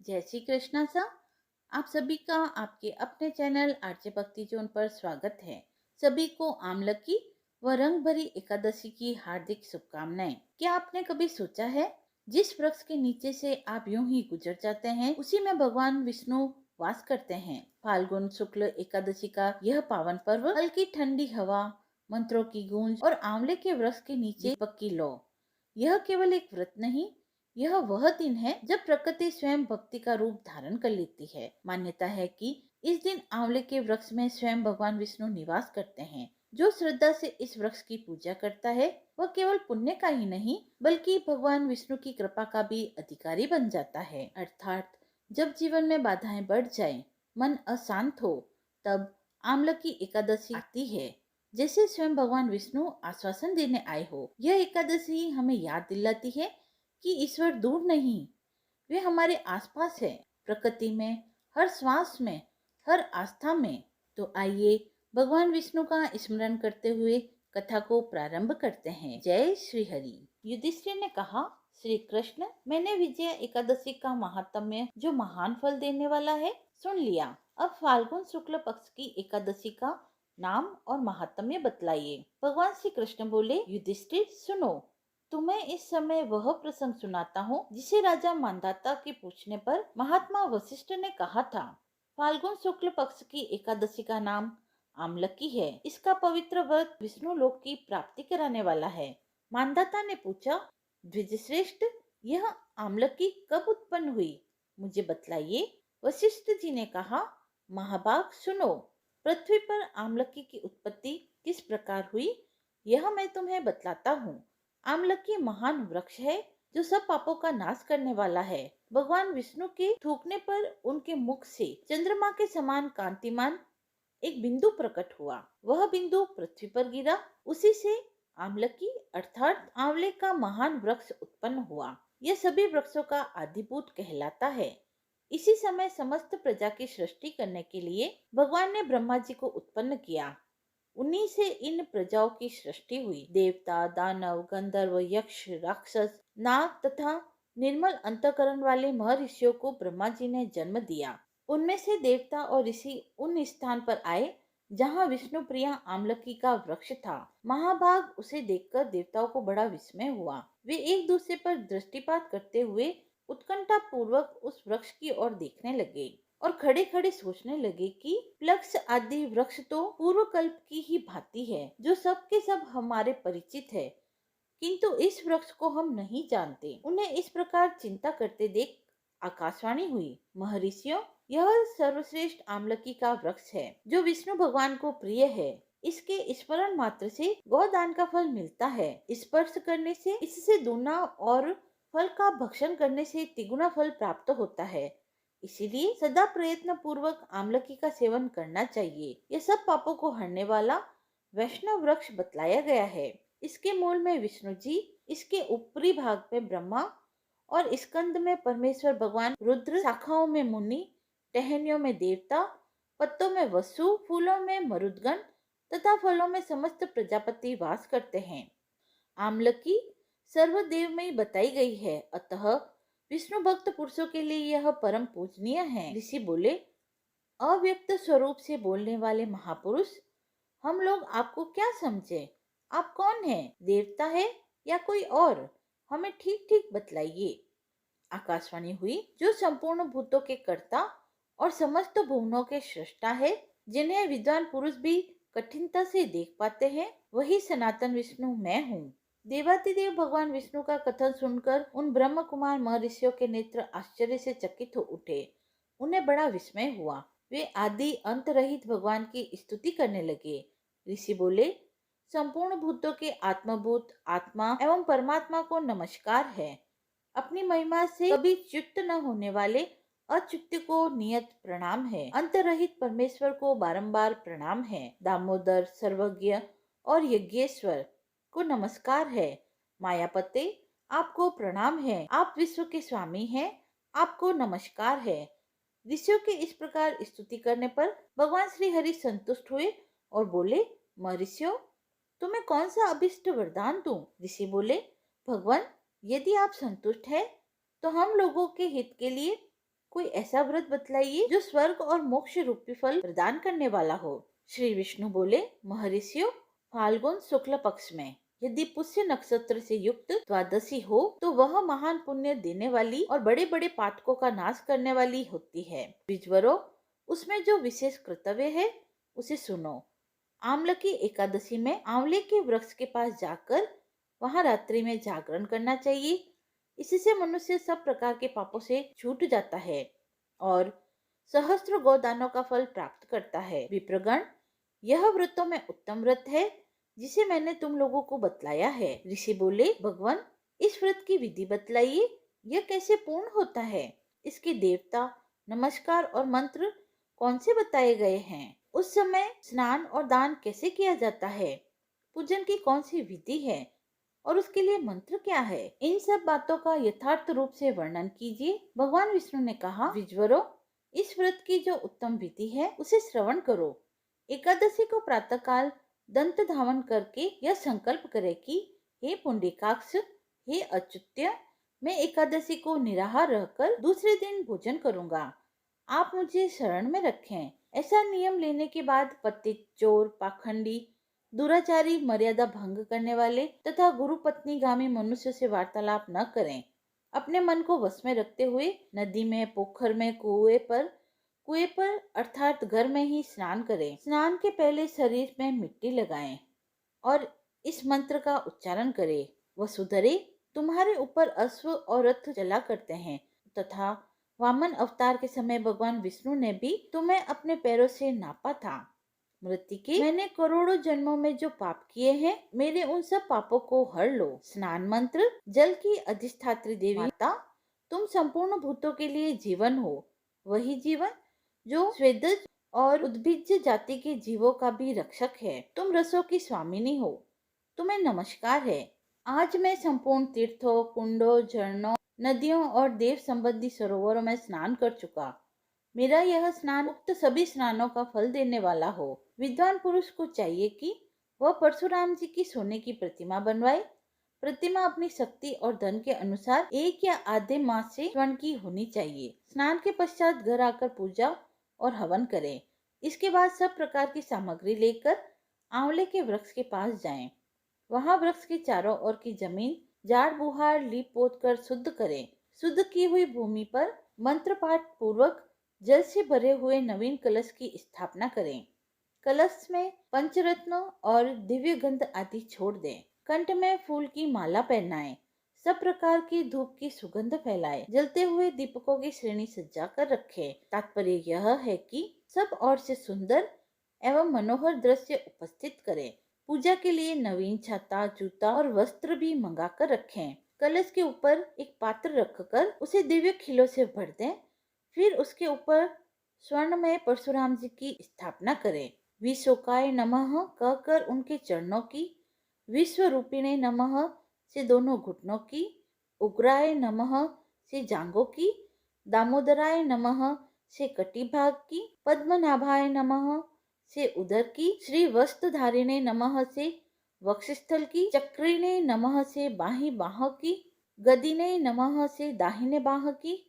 जय श्री कृष्णा सा। आप सभी का आपके अपने चैनल आरजे भक्ति जोन पर स्वागत है। सभी को आमलकी व रंग भरी एकादशी की हार्दिक शुभकामनाएं। क्या आपने कभी सोचा है, जिस वृक्ष के नीचे से आप यूं ही गुजर जाते हैं, उसी में भगवान विष्णु वास करते हैं। फाल्गुन शुक्ल एकादशी का यह पावन पर्व, हल्की ठंडी हवा, मंत्रों की गूंज और आंवले के वृक्ष के नीचे दीपक की लौ, यह केवल एक व्रत नहीं, यह वह दिन है जब प्रकृति स्वयं भक्ति का रूप धारण कर लेती है। मान्यता है कि इस दिन आंवले के वृक्ष में स्वयं भगवान विष्णु निवास करते हैं। जो श्रद्धा से इस वृक्ष की पूजा करता है, वह केवल पुण्य का ही नहीं बल्कि भगवान विष्णु की कृपा का भी अधिकारी बन जाता है। अर्थात जब जीवन में बाधाएं बढ़ जाए, मन अशांत हो, तब आमलकी एकादशी आती है, जैसे स्वयं भगवान विष्णु आश्वासन देने आए हो। यह एकादशी हमें याद दिलाती है कि ईश्वर दूर नहीं, वे हमारे आसपास है, प्रकृति में, हर श्वास में, हर आस्था में। तो आइए भगवान विष्णु का स्मरण करते हुए कथा को प्रारंभ करते हैं। जय श्री हरि। युधिष्ठिर ने कहा, श्री कृष्ण, मैंने विजया एकादशी का महात्म्य, जो महान फल देने वाला है, सुन लिया। अब फाल्गुन शुक्ल पक्ष की एकादशी का नाम और महात्म्य बतलाइए। भगवान श्री कृष्ण बोले, युधिष्ठिर सुनो, तुम्हें इस समय वह प्रसंग सुनाता हूँ जिसे राजा मांधाता के पूछने पर महात्मा वशिष्ठ ने कहा था। फाल्गुन शुक्ल पक्ष की एकादशी का नाम आमलकी है। इसका पवित्र व्रत विष्णु लोक की प्राप्ति कराने वाला है। मांधाता ने पूछा, द्विजश्रेष्ठ, यह आमलकी कब उत्पन्न हुई, मुझे बतलाइए। वशिष्ठ जी ने कहा, महाभाग सुनो, पृथ्वी पर आमलकी की उत्पत्ति किस प्रकार हुई, यह मैं तुम्हें बतलाता हूँ। आमलकी महान वृक्ष है जो सब पापों का नाश करने वाला है। भगवान विष्णु के थूकने पर उनके मुख से चंद्रमा के समान कांतिमान एक बिंदु प्रकट हुआ। वह बिंदु पृथ्वी पर गिरा। उसी से आमलकी अर्थात आंवले का महान वृक्ष उत्पन्न हुआ। यह सभी वृक्षों का आदिभूत कहलाता है। इसी समय समस्त प्रजा की सृष्टि करने के लिए भगवान ने ब्रह्मा जी को उत्पन्न किया। उन्हीं से इन प्रजाओं की सृष्टि हुई। देवता, दानव, गंधर्व, यक्ष, राक्षस, नाग तथा निर्मल अंतःकरण वाले महर्षियों को ब्रह्मा जी ने जन्म दिया। उनमें से देवता और ऋषि उन स्थान पर आए जहाँ विष्णु प्रिया आमलकी का वृक्ष था। महाभाग उसे देखकर देवताओं को बड़ा विस्मय हुआ। वे एक दूसरे पर दृष्टिपात करते हुए उत्कंठा पूर्वक उस वृक्ष की ओर देखने लगे और खड़े खड़े सोचने लगे कि प्लक्ष आदि वृक्ष तो पूर्व कल्प की ही भांति है, जो सब के सब हमारे परिचित है, किंतु इस वृक्ष को हम नहीं जानते। उन्हें इस प्रकार चिंता करते देख आकाशवाणी हुई, महर्षियों, यह सर्वश्रेष्ठ आमलकी का वृक्ष है, जो विष्णु भगवान को प्रिय है। इसके स्मरण मात्र से गोदान का फल मिलता है। स्पर्श करने से इससे दूना और फल का भक्षण करने से तिगुना फल प्राप्त होता है। इसीलिए सदा प्रयत्न पूर्वक आमलकी का सेवन करना चाहिए। यह सब पापों को हरने वाला वैष्णव वृक्ष बतलाया गया है। इसके मूल में विष्णु जी, इसके ऊपरी भाग में ब्रह्मा और स्कंद में परमेश्वर भगवान रुद्र, शाखाओं में मुनि, टहनियों में देवता, पत्तों में वसु, फूलों में मरुदगण तथा फलों में समस्त प्रजापति वास करते हैं। आमलकी सर्वदेवमयी बताई गई है, अतः विष्णु भक्त पुरुषों के लिए यह परम पूजनीय है। ऋषि बोले, अव्यक्त स्वरूप से बोलने वाले महापुरुष, हम लोग आपको क्या समझे? आप कौन हैं? देवता है या कोई और? हमें ठीक ठीक बतलाइए। आकाशवाणी हुई, जो संपूर्ण भूतों के कर्ता और समस्त भुवनों के सृष्टा है, जिन्हें विद्वान पुरुष भी कठिनता से देख पाते हैं, वही सनातन विष्णु मैं हूँ। देवातिदेव भगवान विष्णु का कथन सुनकर उन ब्रह्म कुमार महर्षियों के नेत्र आश्चर्य से चकित हो उठे। उन्हें बड़ा विस्मय हुआ। वे आदि अंत रहित भगवान की स्तुति करने लगे। ऋषि बोले, संपूर्ण भूतों के आत्मभूत आत्मा एवं परमात्मा को नमस्कार है। अपनी महिमा से कभी च्युत न होने वाले अच्युत को नियत प्रणाम है। अंतरहित परमेश्वर को बारंबार प्रणाम है। दामोदर, सर्वज्ञ और यज्ञेश्वर को नमस्कार है। मायापते, आपको प्रणाम है। आप विश्व के स्वामी हैं, आपको नमस्कार है। ऋषियों के इस प्रकार स्तुति करने पर भगवान श्री हरि संतुष्ट हुए और बोले, महर्षियों, तुम्हें कौन सा अभिष्ट वरदान दूं? ऋषि बोले, भगवान, यदि आप संतुष्ट हैं तो हम लोगों के हित के लिए कोई ऐसा व्रत बतलाइए जो स्वर्ग और मोक्ष रूपी फल प्रदान करने वाला हो। श्री विष्णु बोले, महर्षियों, फाल्गुन शुक्ल पक्ष में यदि पुष्य नक्षत्र से युक्त द्वादशी हो तो वह महान पुण्य देने वाली और बड़े बड़े पातकों का नाश करने वाली होती है। विजवरों, उसमें जो विशेष कर्तव्य है उसे सुनो। आंवल की एकादशी में आंवले के वृक्ष के पास जाकर वहां रात्रि में जागरण करना चाहिए। इससे मनुष्य सब प्रकार के पापों से छूट जाता है और सहस्त्र गोदानों का फल प्राप्त करता है। विप्रगण, यह व्रतों में उत्तम व्रत है जिसे मैंने तुम लोगों को बतलाया है। ऋषि बोले, भगवान, इस व्रत की विधि बतलाइए, यह कैसे पूर्ण होता है? इसके देवता, नमस्कार और मंत्र कौन से बताए गए हैं? उस समय स्नान और दान कैसे किया जाता है? पूजन की कौन सी विधि है और उसके लिए मंत्र क्या है? इन सब बातों का यथार्थ रूप से वर्णन कीजिए। भगवान विष्णु ने कहा, विजवरों, इस व्रत की जो उत्तम विधि है उसे श्रवण करो। एकादशी को प्रातःकाल दंत धावन करके यह संकल्प करे कि हे पुंडरीकाक्ष, हे अच्युत्य, मैं एकादशी को निराहार रहकर दूसरे दिन भोजन करूंगा। आप मुझे शरण में रखें। ऐसा नियम लेने के बाद पतित, चोर, पाखंडी, दुराचारी, मर्यादा भंग करने वाले तथा गुरु पत्नी गामी मनुष्य से वार्तालाप न करें। अपने मन को वश में रखते हुए नदी में, पोखर में, कुएं पर अर्थात घर में ही स्नान करें। स्नान के पहले शरीर में मिट्टी लगाएं और इस मंत्र का उच्चारण करें। वसुधरे, तुम्हारे ऊपर अश्व और रथ चला करते हैं तथा वामन अवतार के समय भगवान विष्णु ने भी तुम्हें अपने पैरों से नापा था। मृत्तिके, मैंने करोड़ों जन्मों में जो पाप किए हैं, मेरे उन सब पापों को हर लो। स्नान मंत्र, जल की अधिष्ठात्री देवी माता, तुम संपूर्ण भूतों के लिए जीवन हो, वही जीवन जो स्वेदज और उद्भिज जाति के जीवों का भी रक्षक है। तुम रसों की स्वामिनी हो, तुम्हें नमस्कार है। आज मैं संपूर्ण तीर्थों, कुंडों, झरनों, नदियों और देव संबंधी सरोवरों में स्नान कर चुका। मेरा यह स्नान उक्त सभी स्नानों का फल देने वाला हो। विद्वान पुरुष को चाहिए कि वह परशुराम जी की सोने की प्रतिमा बनवाए। प्रतिमा अपनी शक्ति और धन के अनुसार 1 या आधे मास से स्वर्ण की होनी चाहिए। स्नान के पश्चात घर आकर पूजा और हवन करें। इसके बाद सब प्रकार की सामग्री लेकर आंवले के वृक्ष के पास जाएं। वहां वृक्ष के चारों ओर की जमीन झाड़ बुहार लीप पोत कर शुद्ध करें। शुद्ध की हुई भूमि पर मंत्र पाठ पूर्वक जल से भरे हुए नवीन कलश की स्थापना करें। कलश में पंचरत्न और दिव्य गंध आदि छोड़ दें। कंठ में फूल की माला पहनाएं। सब प्रकार की धूप की सुगंध फैलाएं। जलते हुए दीपकों की श्रेणी सजा कर रखें। तात्पर्य यह है कि सब ओर से सुंदर एवं मनोहर दृश्य उपस्थित करें। पूजा के लिए नवीन छाता, जूता और वस्त्र भी मंगा कर रखें। कलश के ऊपर एक पात्र रखकर उसे दिव्य खिलों से भर दें। फिर उसके ऊपर स्वर्ण में परशुराम जी की स्थापना करें। विशोकाय नमः कहकर उनके चरणों की, विश्व रूपिणे नमः से दोनों घुटनों की, उग्राय नमः से जांघों की, दामोदराय नमः से कटिभाग की, पद्मनाभाय नमः से उदर की, श्री वस्त्रधारिणे नमः से वक्षस्थल की, चक्रिणे नमः से बाही बाह की, गदिने नमः से दाहिने बाह की,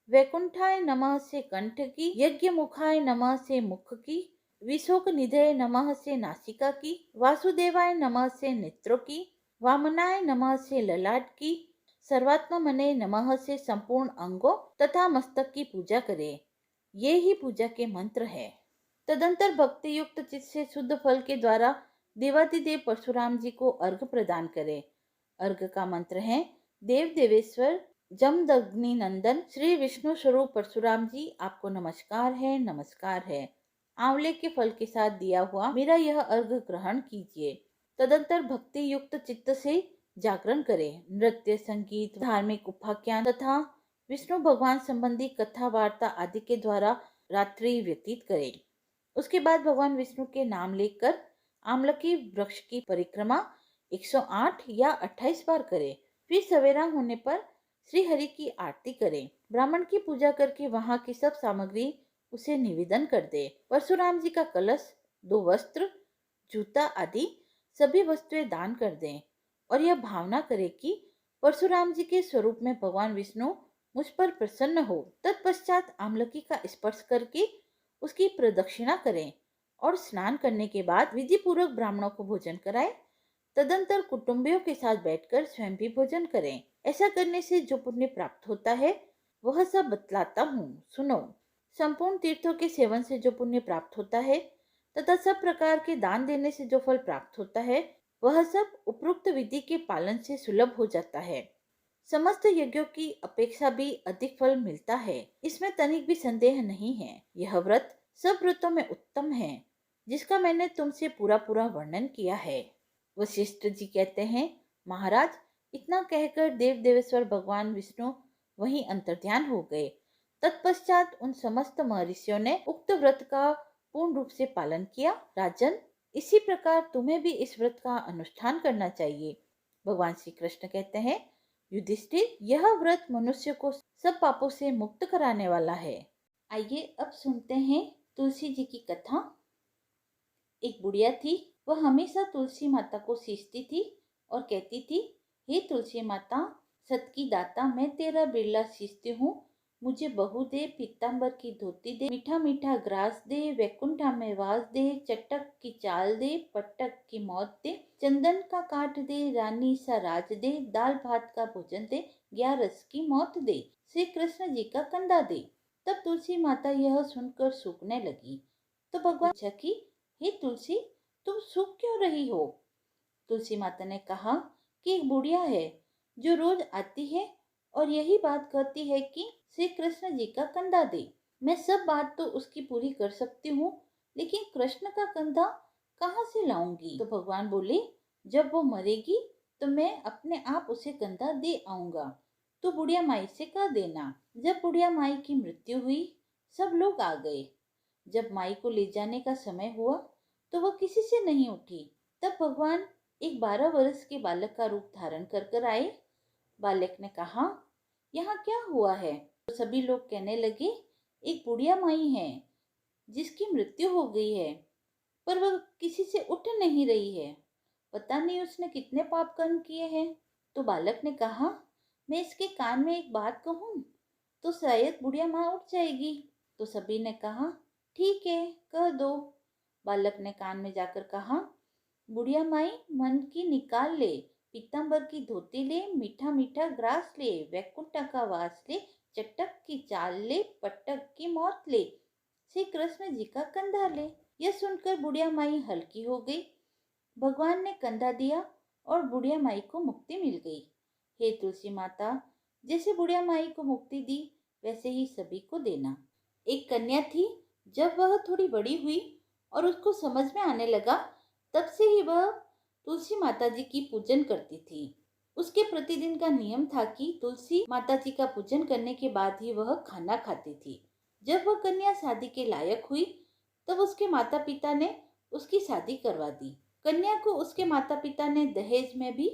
वैकुंठाय नमः से कंठ की, यज्ञ मुखाय नमः से मुख की, विशोक निधये नमः से नासिका की, वासुदेवाय नमः से नेत्रों की, वामनाय नमः से ललाट की, सर्वात्मने नमः से संपूर्ण अंगों तथा मस्तक की पूजा करें। ये ही पूजा के मंत्र है। तदंतर भक्ति युक्त चित्त से शुद्ध फल के द्वारा देवादिदेव परशुराम जी को अर्घ प्रदान करें। अर्घ का मंत्र है, देव देवेश्वर जमदग्नि नंदन श्री विष्णु स्वरूप परशुराम जी, आपको नमस्कार है, नमस्कार है। आंवले के फल के साथ दिया हुआ मेरा यह अर्घ ग्रहण कीजिए। तदंतर भक्ति युक्त चित्त से जागरण करें। नृत्य, संगीत, धार्मिक उपाख्यान तथा विष्णु भगवान संबंधी कथा वार्ता आदि के द्वारा रात्रि व्यतीत करें। उसके बाद भगवान विष्णु के नाम लेकर आमलकी वृक्ष की परिक्रमा 108 या 28 बार करें। फिर सवेरा होने पर श्री हरि की आरती करें। ब्राह्मण की पूजा करके वहां की सब सामग्री उसे निवेदन कर दे। परशुराम जी का कलश, 2 वस्त्र, जूता आदि सभी वस्तुएं दान कर दें और यह भावना करे कि परशुराम जी के स्वरूप में भगवान विष्णु मुझ पर प्रसन्न हो। तत्पश्चात आमलकी का स्पर्श करके उसकी प्रदक्षिणा करें और स्नान करने के बाद विधि पूर्वक ब्राह्मणों को भोजन कराएं। तदंतर कुटुंबियों के साथ बैठकर स्वयं भी भोजन करें। ऐसा करने से जो पुण्य प्राप्त होता है वह सब बतलाता हूँ, सुनो। संपूर्ण तीर्थों के सेवन से जो पुण्य प्राप्त होता है तथा सब प्रकार के दान देने से जो फल प्राप्त होता है वह सब उपरोक्त विधि के पालन से सुलभ हो जाता है। समस्त यज्ञों की अपेक्षा भी अधिक फल मिलता है, इसमें तनिक भी संदेह नहीं है। यह व्रत सब व्रतों में उत्तम है, जिसका मैंने तुमसे पूरा पूरा वर्णन किया है। वशिष्ठ जी कहते हैं, महाराज, इतना कहकर देव देवेश्वर भगवान विष्णु वहीं अंतर्ध्यान हो गए। तत्पश्चात उन समस्त महर्षियों ने उक्त व्रत का पूर्ण रूप से पालन किया। राजन, इसी प्रकार तुम्हें भी इस व्रत का अनुष्ठान करना चाहिए। भगवान श्री कृष्ण कहते हैं, युधिष्ठिर, यह व्रत मनुष्य को सब पापों से मुक्त कराने वाला है। आइए अब सुनते हैं तुलसी जी की कथा। एक बुढ़िया थी, वह हमेशा तुलसी माता को सींचती थी और कहती थी, हे तुलसी माता, सत की दाता, मैं तेरा बिरला सींचती हूँ। मुझे बहू दे, पीताम्बर की धोती दे, मीठा मीठा ग्रास दे, वैकुंठा में वास दे, चटक की चाल दे, पटक की मौत दे, चंदन का काट दे, रानी सा राज दे, दाल भात का भोजन दे, 11 की मौत दे, श्री कृष्ण जी का कंधा दे। तब तुलसी माता यह सुनकर सूखने लगी। तो भगवान पूछा कि हे तुलसी, तुम सूख क्यों रही हो? तुलसी माता ने कहा कि एक बुढ़िया है जो रोज आती है और यही बात कहती है कि श्री कृष्ण जी का कंधा दे। मैं सब बात तो उसकी पूरी कर सकती हूँ, लेकिन कृष्ण का कंधा कहाँ से लाऊंगी? तो भगवान बोले, जब वो मरेगी तो मैं अपने आप उसे कंधा दे आऊंगा, तो बुढ़िया माई से कह देना। जब बुढ़िया माई की मृत्यु हुई, सब लोग आ गए। जब माई को ले जाने का समय हुआ तो वह किसी से नहीं उठी। तब भगवान एक 12 वर्ष के बालक का रूप धारण कर आए। बालक ने कहा, यहाँ क्या हुआ है? तो सभी लोग कहने लगे, एक बुढ़िया माई है जिसकी मृत्यु हो गई है, पर वह किसी से उठ नहीं रही है। पता नहीं उसने कितने पाप कर्म किए हैं। तो बालक ने कहा, मैं इसके कान में एक बात कहूँ तो शायद बुढ़िया माँ उठ जाएगी। तो सभी ने कहा, ठीक है, कह दो। बालक ने कान में जाकर कहा, बुढ़िया माई, मन की निकाल ले, पीताम्बर की धोती ले, मीठा मीठा ग्रास ले, वैकुंठ का वास ले, चटक की चाल ले, पटक की मौत ले, श्री कृष्ण जी का कंधा ले। यह सुनकर बुढ़िया माई हल्की हो गई। भगवान ने कंधा दिया और बुढ़िया माई को मुक्ति मिल गई। हे तुलसी माता, जैसे बुढ़िया माई को मुक्ति दी वैसे ही सभी को देना। एक कन्या थी, जब वह थोड़ी बड़ी हुई और उसको समझ में आने लगा, तब से ही वह तुलसी माता जी की पूजन करती थी। उसके प्रतिदिन का नियम था कि तुलसी माता जी का पूजन करने के बाद ही वह खाना खाती थी। जब वह कन्या शादी के लायक हुई तब उसके माता पिता ने उसकी शादी करवा दी। कन्या को उसके माता पिता ने दहेज में भी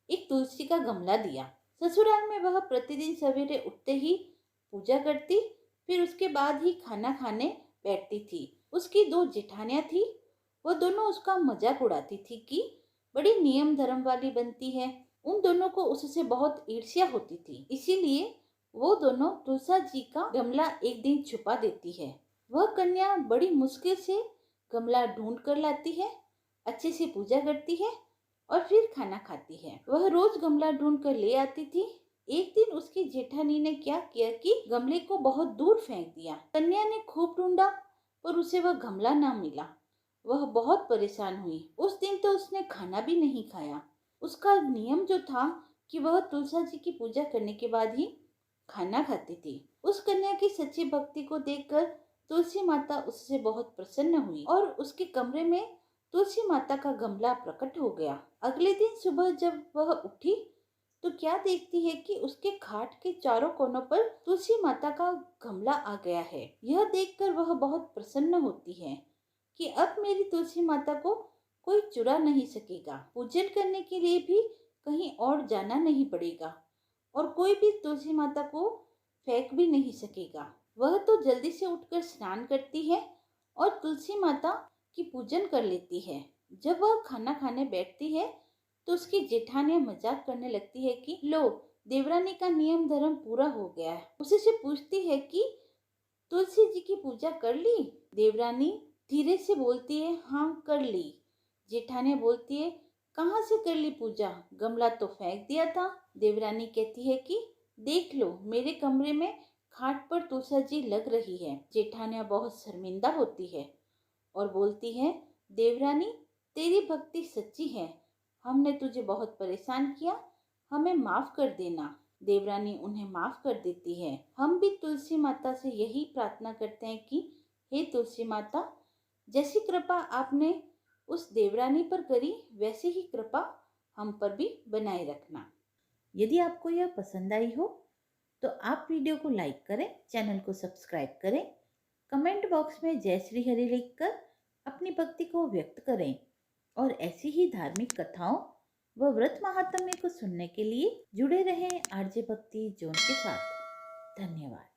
एक तुलसी का गमला दिया। ससुराल में वह प्रतिदिन सवेरे उठते ही पूजा करती, फिर उसके बाद ही खाना खाने बैठती थी। उसकी 2 जेठानियां थी, वह दोनों उसका मजाक उड़ाती थी कि बड़ी नियम धर्म वाली बनती है। उन दोनों को उससे बहुत ईर्ष्या होती थी, इसीलिए वो दोनों तुलसा जी का गमला एक दिन छुपा देती है। वह कन्या बड़ी मुश्किल से गमला ढूंढ कर लाती है, अच्छे से पूजा करती है और फिर खाना खाती है। वह रोज गमला ढूंढ कर ले आती थी। एक दिन उसकी जेठानी ने क्या किया कि गमले को बहुत दूर फेंक दिया। कन्या ने खूब ढूंढा पर उसे वह गमला ना मिला। वह बहुत परेशान हुई। उस दिन तो उसने खाना भी नहीं खाया। उसका नियम जो था कि वह तुलसा जी की पूजा करने के बाद ही खाना खाती थी। उस कन्या की सच्ची भक्ति को देखकर तुलसी माता उससे बहुत प्रसन्न हुई और उसके कमरे में तुलसी माता का गमला प्रकट हो गया। अगले दिन सुबह जब वह उठी तो क्या देखती है कि उसके खाट के चारों कोनों पर तुलसी माता का गमला आ गया है। यह देखकर वह बहुत प्रसन्न होती है कि अब मेरी तुलसी माता को कोई चुरा नहीं सकेगा। पूजन करने के लिए भी कहीं और जाना नहीं पड़ेगा और कोई भी तुलसी माता को फेंक भी नहीं सकेगा। वह तो जल्दी से उठकर स्नान करती है और तुलसी माता की पूजन कर लेती है। जब वह खाना खाने बैठती है तो उसकी जेठानियां मजाक करने लगती है कि लो, देवरानी का नियम धर्म पूरा हो गया है। उसी से पूछती है कि तुलसी जी की पूजा कर ली? देवरानी धीरे से बोलती है, हाँ कर ली। जेठानिया बोलती है, कहाँ से कर ली पूजा? गमला तो फेंक दिया था। देवरानी कहती है कि देख लो, मेरे कमरे में खाट पर तुलसी जी लग रही है। जेठानिया बहुत शर्मिंदा होती है और बोलती है, देवरानी तेरी भक्ति सच्ची है, हमने तुझे बहुत परेशान किया, हमें माफ कर देना। देवरानी उन्हें माफ कर देती है। हम भी तुलसी माता से यही प्रार्थना करते हैं कि हे तुलसी माता, जैसी कृपा आपने उस देवरानी पर करी, वैसी ही कृपा हम पर भी बनाए रखना। यदि आपको यह पसंद आई हो तो आप वीडियो को लाइक करें, चैनल को सब्सक्राइब करें, कमेंट बॉक्स में जय श्री हरि लिखकर अपनी भक्ति को व्यक्त करें और ऐसी ही धार्मिक कथाओं व व्रत महात्म्य को सुनने के लिए जुड़े रहें आरजे भक्ति जोन के साथ। धन्यवाद।